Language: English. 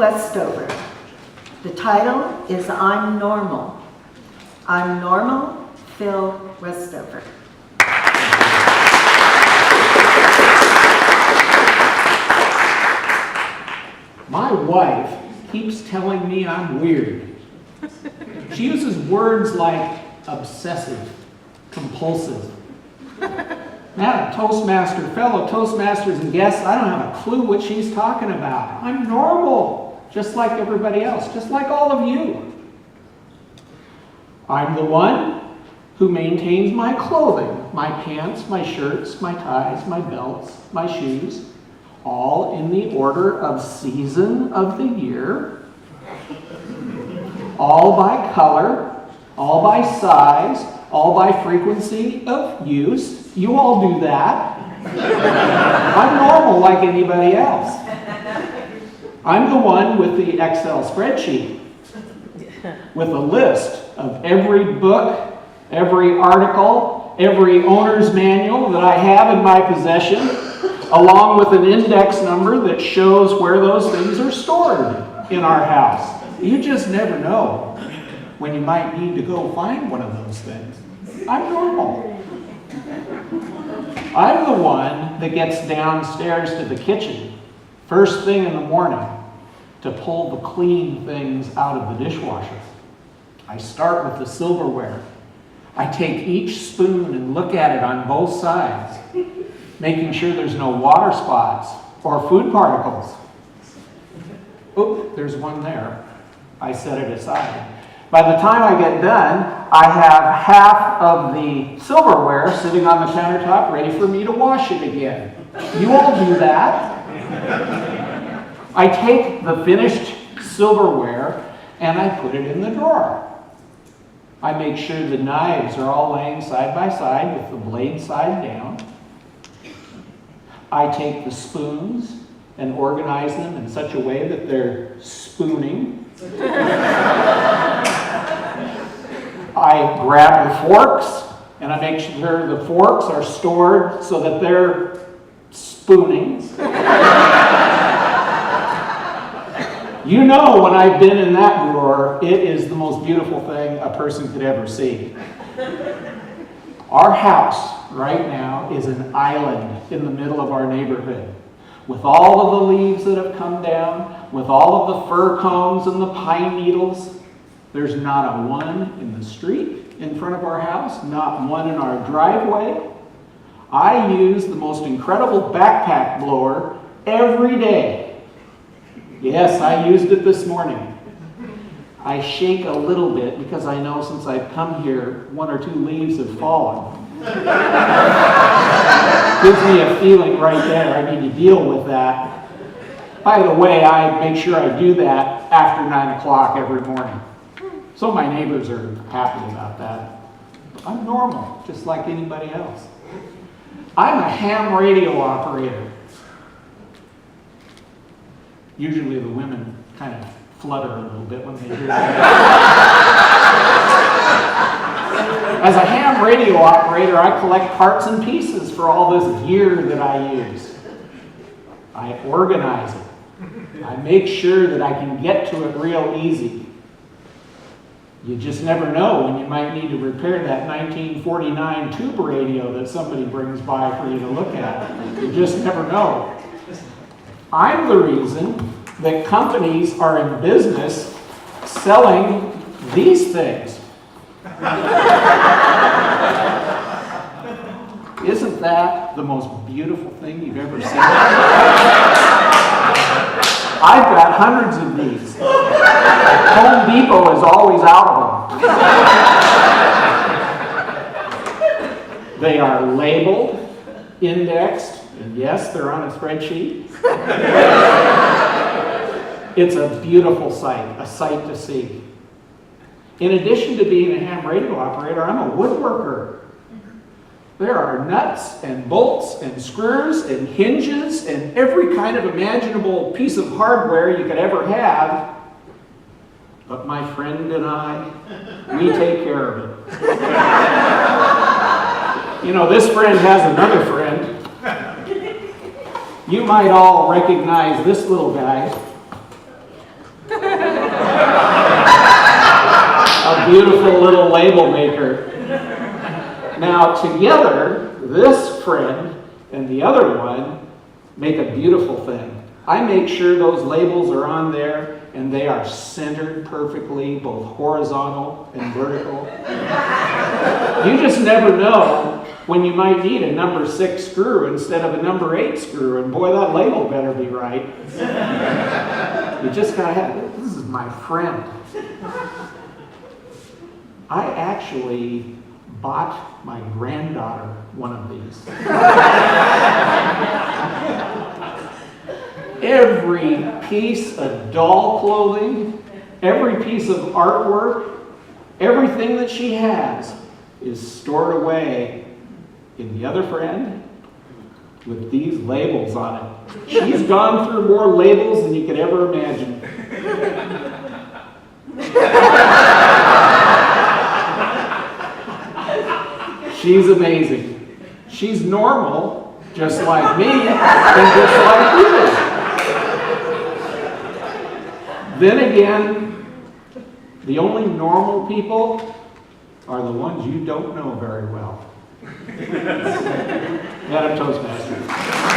Westover. The title is I'm Normal. I'm Normal, Phil Westover. My wife keeps telling me I'm weird. She uses words like obsessive, compulsive. Madam Toastmaster, fellow Toastmasters and guests, I don't have a clue what she's talking about. I'm normal, just like everybody else, just like all of you. I'm the one who maintains my clothing, my pants, my shirts, my ties, my belts, my shoes, all in the order of season of the year, all by color, all by size, all by frequency of use. You all do that. I'm normal like anybody else. I'm the one with the Excel spreadsheet with a list of every book, every article, every owner's manual that I have in my possession, along with an index number that shows where those things are stored in our house. You just never know when you might need to go find one of those things. I'm normal. I'm the one that gets downstairs to the kitchen first thing in the morning to pull the clean things out of the dishwasher. I start with the silverware. I take each spoon and look at it on both sides, making sure there's no water spots or food particles. Oop, there's one there. I set it aside. By the time I get done, I have half of the silverware sitting on the countertop ready for me to wash it again. You all do that. I take the finished silverware and I put it in the drawer. I make sure the knives are all laying side by side with the blade side down. I take the spoons and organize them in such a way that they're spooning. I grab the forks and I make sure the forks are stored so that they're spooning. You know, when I've been in that drawer, it is the most beautiful thing a person could ever see. Our house right now is an island in the middle of our neighborhood, with all of the leaves that have come down, with all of the fir cones and the pine needles. There's not a one in the street in front of our house, not one in our driveway. I use the most incredible backpack blower every day. Yes, I used it this morning. I shake a little bit because I know since I've come here, one or two leaves have fallen. Gives me a feeling right there. I need to deal with that. By the way, I make sure I do that after 9 o'clock every morning. So my neighbors are happy about that. I'm normal, just like anybody else. I'm a ham radio operator. Usually the women kind of flutter a little bit when they hear that. As a ham radio operator, I collect parts and pieces for all this gear that I use. I organize it. I make sure that I can get to it real easy. You just never know when you might need to repair that 1949 tube radio that somebody brings by for you to look at. You just never know. I'm the reason that companies are in business selling these things. Isn't that the most beautiful thing you've ever seen? I've got hundreds of these. Home Depot is always out of them. They are labeled, indexed, and yes, they're on a spreadsheet. It's a beautiful sight, a sight to see. In addition to being a ham radio operator, I'm a woodworker. There are nuts and bolts and screws and hinges and every kind of imaginable piece of hardware you could ever have. But my friend and I, we take care of it. You know, this friend has another friend. You might all recognize this little guy. beautiful little label maker. Now, together, this friend and the other one make a beautiful thing. I make sure those labels are on there and they are centered perfectly, both horizontal and vertical. You just never know when you might need a number 6 screw instead of a number 8 screw, and boy, that label better be right. You just gotta have it. This is my friend. I actually bought my granddaughter one of these. Every piece of doll clothing, every piece of artwork, everything that she has is stored away in the other friend with these labels on it. She's gone through more labels than you could ever imagine. She's amazing. She's normal, just like me, and just like you. Then again, the only normal people are the ones you don't know very well. Madam Toastmaster.